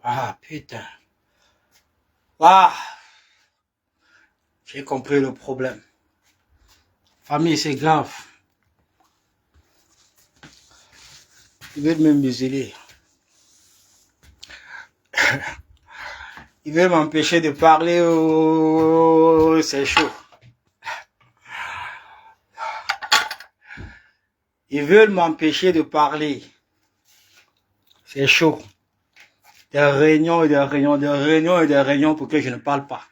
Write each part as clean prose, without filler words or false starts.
Ah, putain. Ah, j'ai compris le problème. Famille, c'est grave. Ils veulent me museler. Ils veulent m'empêcher de parler. Oh, c'est chaud. Ils veulent m'empêcher de parler. C'est chaud. Des réunions et des réunions, des réunions et des réunions pour que je ne parle pas.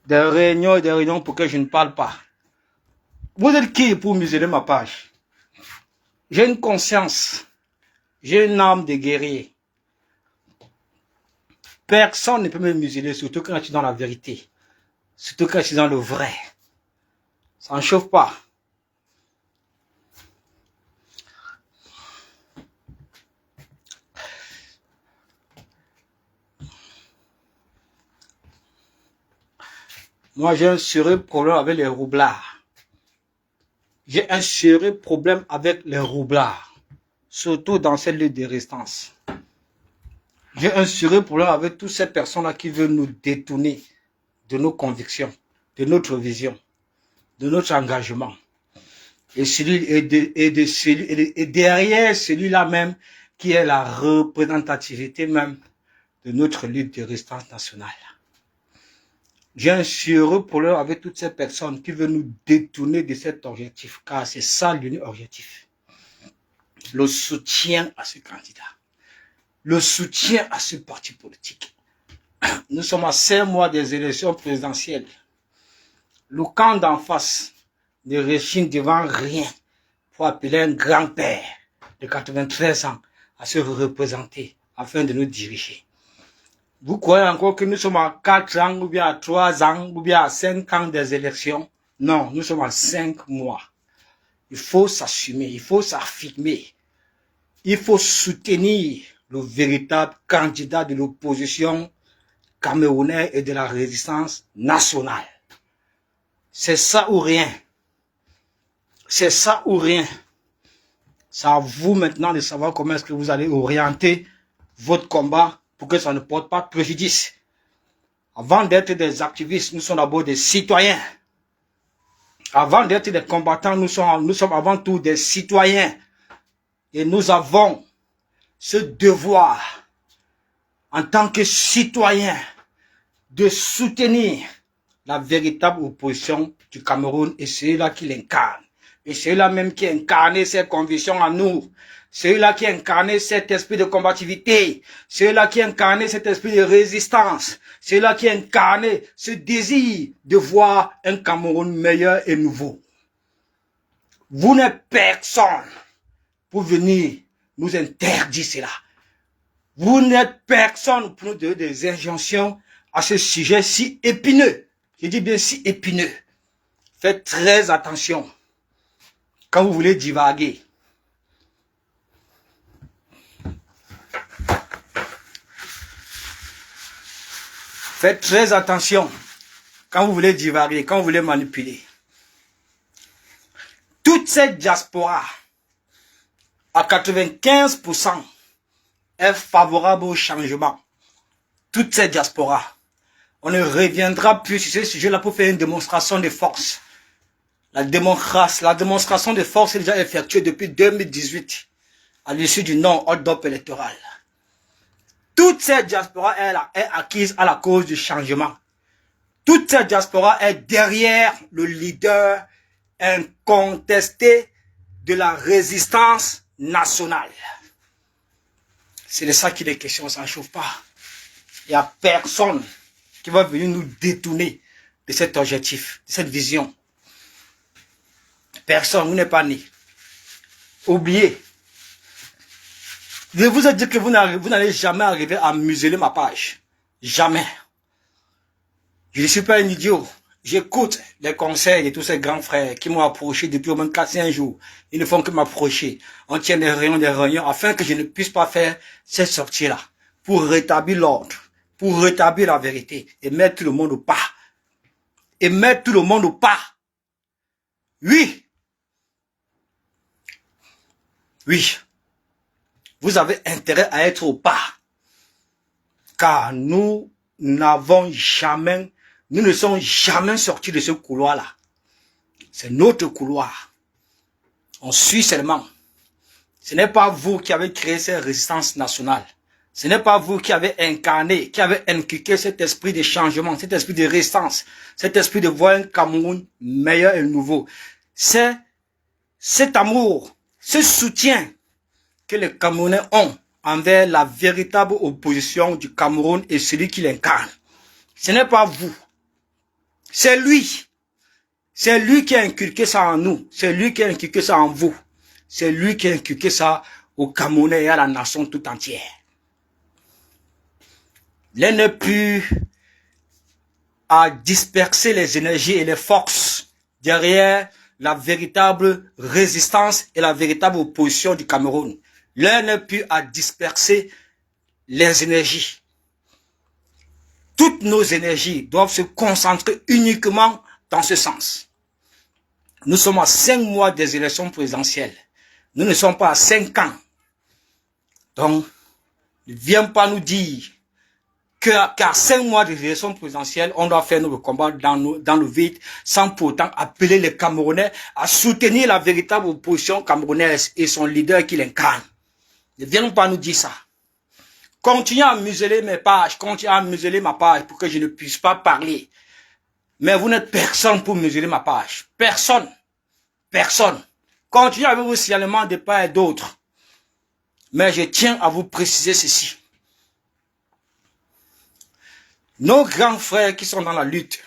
Des réunions et des réunions pour que je ne parle pas. Vous êtes qui pour museler ma page? J'ai une conscience. J'ai une âme de guerrier. Personne ne peut me museler, surtout quand je suis dans la vérité. Surtout quand je suis dans le vrai. Ça ne chauffe pas. Moi, j'ai un sérieux problème avec les roublards. J'ai un sérieux problème avec les roublards. Surtout dans cette lutte de résistance. J'ai un sérieux problème avec toutes ces personnes-là qui veulent nous détourner de nos convictions, de notre vision, de notre engagement. Et derrière celui-là même, qui est la représentativité même de notre lutte de résistance nationale. J'ai un sérieux problème avec toutes ces personnes qui veulent nous détourner de cet objectif, car c'est ça l'unique objectif. Le soutien à ce candidat. Le soutien à ce parti politique. Nous sommes à 5 mois des élections présidentielles. Le camp d'en face ne réchigne devant rien pour appeler un grand-père de 93 ans à se représenter afin de nous diriger. Vous croyez encore que nous sommes à 4 ans, ou bien à 3 ans, ou bien à 5 ans des élections? Non, nous sommes à 5 mois. Il faut s'assumer, il faut s'affirmer. Il faut soutenir le véritable candidat de l'opposition camerounaise et de la résistance nationale. C'est ça ou rien. C'est ça ou rien. C'est à vous maintenant de savoir comment est-ce que vous allez orienter votre combat pour que ça ne porte pas préjudice. Avant d'être des activistes, nous sommes d'abord des citoyens. Avant d'être des combattants, nous sommes avant tout des citoyens. Et nous avons ce devoir, en tant que citoyens, de soutenir la véritable opposition du Cameroun et celui-là qui l'incarne. Et celui-là même qui incarne ses convictions en nous. Celui-là qui incarne cet esprit de combativité. Celui-là qui incarne cet esprit de résistance. Celui-là qui incarne ce désir de voir un Cameroun meilleur et nouveau. Vous n'êtes personne pour venir nous interdire cela. Vous n'êtes personne pour nous donner des injonctions à ce sujet si épineux. Je dis bien si épineux. Faites très attention quand vous voulez divaguer. Faites très attention quand vous voulez divaguer, quand vous voulez manipuler. Toute cette diaspora, à 95%, est favorable au changement. Toute cette diaspora. On ne reviendra plus sur ce sujet-là pour faire une démonstration de force. La démonstration de force est déjà effectuée depuis 2018, à l'issue du non-hold-up électoral. Toute cette diaspora est acquise à la cause du changement. Toute cette diaspora est derrière le leader incontesté de la résistance nationale. C'est de ça qu'il est question, ça ne chauffe pas. Il n'y a personne qui va venir nous détourner de cet objectif, de cette vision. Personne, vous n'êtes pas né. Oubliez. Je vous ai dit que vous n'allez jamais arriver à museler ma page. Jamais. Je ne suis pas un idiot. J'écoute les conseils de tous ces grands frères qui m'ont approché depuis au moins 4-5 jours. Ils ne font que m'approcher. On tient des réunions, afin que je ne puisse pas faire cette sortie-là. Pour rétablir l'ordre. Pour rétablir la vérité. Et mettre tout le monde au pas. Et mettre tout le monde au pas. Oui. Oui. Vous avez intérêt à être au pas. car nous n'avons jamais, nous ne sommes jamais sortis de ce couloir-là. C'est notre couloir. On suit seulement. Ce n'est pas vous qui avez créé cette résistance nationale. Ce n'est pas vous qui avez incarné, qui avez inculqué cet esprit de changement, cet esprit de résistance, cet esprit de voir un Cameroun meilleur et nouveau. C'est cet amour, ce soutien que les Camerounais ont envers la véritable opposition du Cameroun et celui qui l'incarne. Ce n'est pas vous. C'est lui. C'est lui qui a inculqué ça en nous. C'est lui qui a inculqué ça en vous. C'est lui qui a inculqué ça aux Camerounais et à la nation tout entière. Il n'est plus à disperser les énergies et les forces derrière la véritable résistance et la véritable opposition du Cameroun. L'un n'est plus à disperser les énergies. Toutes nos énergies doivent se concentrer uniquement dans ce sens. Nous sommes à 5 mois des élections présidentielles. Nous ne sommes pas à 5 ans. Donc, ne viens pas nous dire qu'à 5 mois des élections présidentielles, on doit faire notre combat dans le vide, sans pourtant appeler les Camerounais à soutenir la véritable opposition camerounaise et son leader qui l'incarne. Ne viens pas nous dire ça. Continuez à museler mes pages, continuez à museler ma page pour que je ne puisse pas parler. Mais vous n'êtes personne pour museler ma page. Personne. Personne. Continuez avec vos signalements de part et d'autre. Mais je tiens à vous préciser ceci. Nos grands frères qui sont dans la lutte,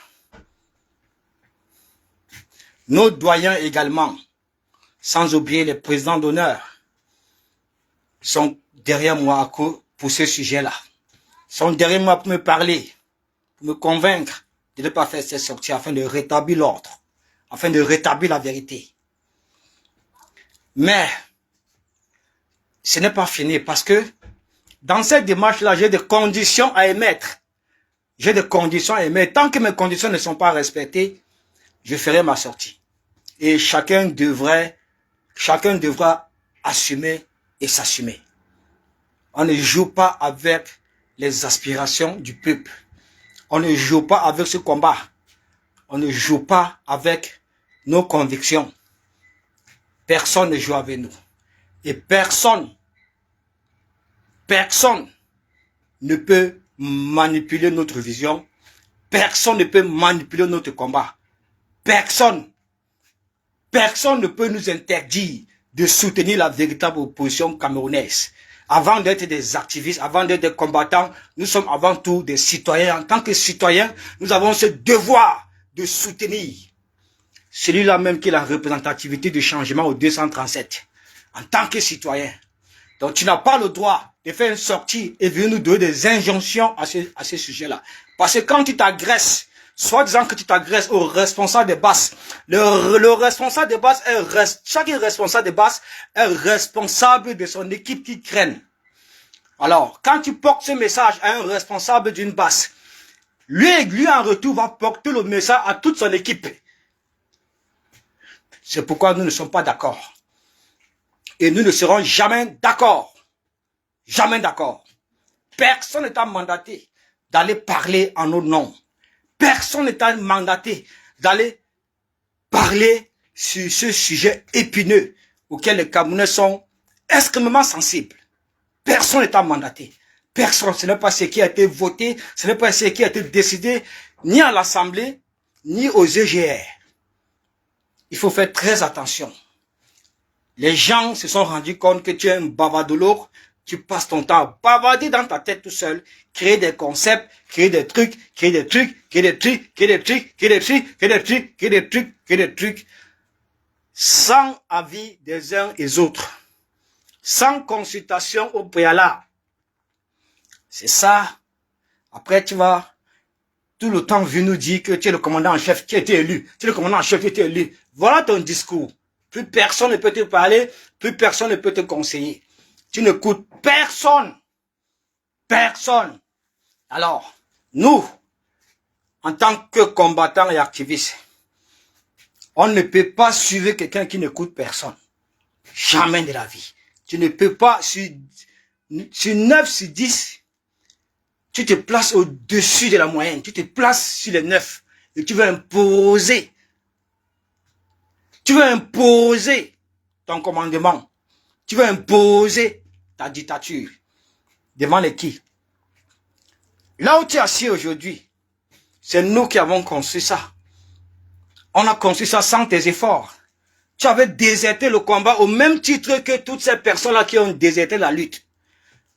nos doyens également, sans oublier les présidents d'honneur, sont derrière moi pour ce sujet-là. Sont derrière moi pour me parler, pour me convaincre de ne pas faire cette sortie afin de rétablir l'ordre, afin de rétablir la vérité. Mais ce n'est pas fini parce que dans cette démarche-là, j'ai des conditions à émettre. J'ai des conditions à émettre. Tant que mes conditions ne sont pas respectées, je ferai ma sortie. Et chacun devra assumer et s'assumer. On ne joue pas avec les aspirations du peuple. On ne joue pas avec ce combat. On ne joue pas avec nos convictions. Personne ne joue avec nous. Et personne ne peut manipuler notre vision. Personne ne peut manipuler notre combat. Personne ne peut nous interdire de soutenir la véritable opposition camerounaise. Avant d'être des activistes, avant d'être des combattants, nous sommes avant tout des citoyens. En tant que citoyens, nous avons ce devoir de soutenir celui-là même qui est la représentativité du changement au 237. En tant que citoyen. Donc tu n'as pas le droit de faire une sortie et venir nous donner des injonctions à ce sujet-là. Parce que quand tu t'agresses, soit disant que tu t'agresses au responsable de base, le responsable de base chaque responsable de base est responsable de son équipe qui craigne. Alors, quand tu portes ce message à un responsable d'une base, lui en retour va porter le message à toute son équipe. C'est pourquoi nous ne sommes pas d'accord. Et nous ne serons jamais d'accord. Jamais d'accord. Personne n'est mandaté d'aller parler en nos noms. Personne n'est mandaté d'aller parler sur ce sujet épineux auquel les Camerounais sont extrêmement sensibles. Personne n'est mandaté. Personne. Ce n'est pas ce qui a été voté, ce n'est pas ce qui a été décidé ni à l'Assemblée, ni aux EGR. Il faut faire très attention. Les gens se sont rendus compte que tu es un bavardologue, tu passes ton temps à bavarder dans ta tête tout seul, créer des concepts, créer des trucs, sans avis des uns et des autres, sans consultation au préalable. C'est ça. Après, tu vas tout le temps venir nous dire que tu es le commandant en chef qui a été élu. Tu es le commandant en chef qui a été élu. Voilà ton discours. Plus personne ne peut te parler, plus personne ne peut te conseiller. Tu n'écoutes personne. Personne. Alors, nous, en tant que combattants et activistes, on ne peut pas suivre quelqu'un qui n'écoute personne. Jamais de la vie. Tu ne peux pas, sur 9 sur 10, Tu te places au-dessus de la moyenne. Tu te places sur les 9. Et tu veux imposer. Tu veux imposer ton commandement. Tu veux imposer ta dictature. Devant les qui? Là où tu es assis aujourd'hui, c'est nous qui avons construit ça. On a construit ça sans tes efforts. Tu avais déserté le combat au même titre que toutes ces personnes-là qui ont déserté la lutte.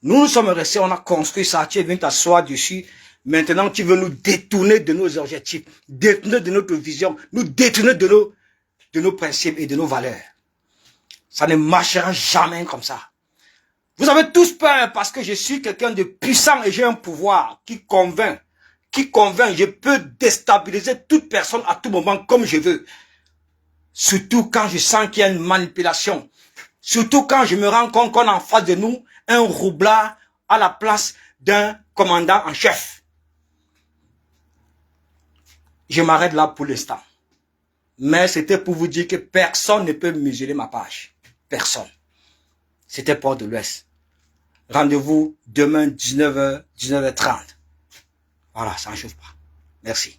Nous sommes restés, on a construit ça, tu es venu t'asseoir dessus. Maintenant, tu veux nous détourner de nos objectifs, détourner de notre vision, nous détourner de nos principes et de nos valeurs. Ça ne marchera jamais comme ça. Vous avez tous peur parce que je suis quelqu'un de puissant et j'ai un pouvoir qui convainc. Je peux déstabiliser toute personne à tout moment comme je veux. Surtout quand je sens qu'il y a une manipulation. Surtout quand je me rends compte qu'on a en face de nous un roublard à la place d'un commandant en chef. Je m'arrête là pour l'instant. Mais c'était pour vous dire que personne ne peut mesurer ma page. Personne. C'était Porte de l'Ouest. Rendez-vous demain 19h, 19h30. Voilà, ça ne chauffe pas. Merci.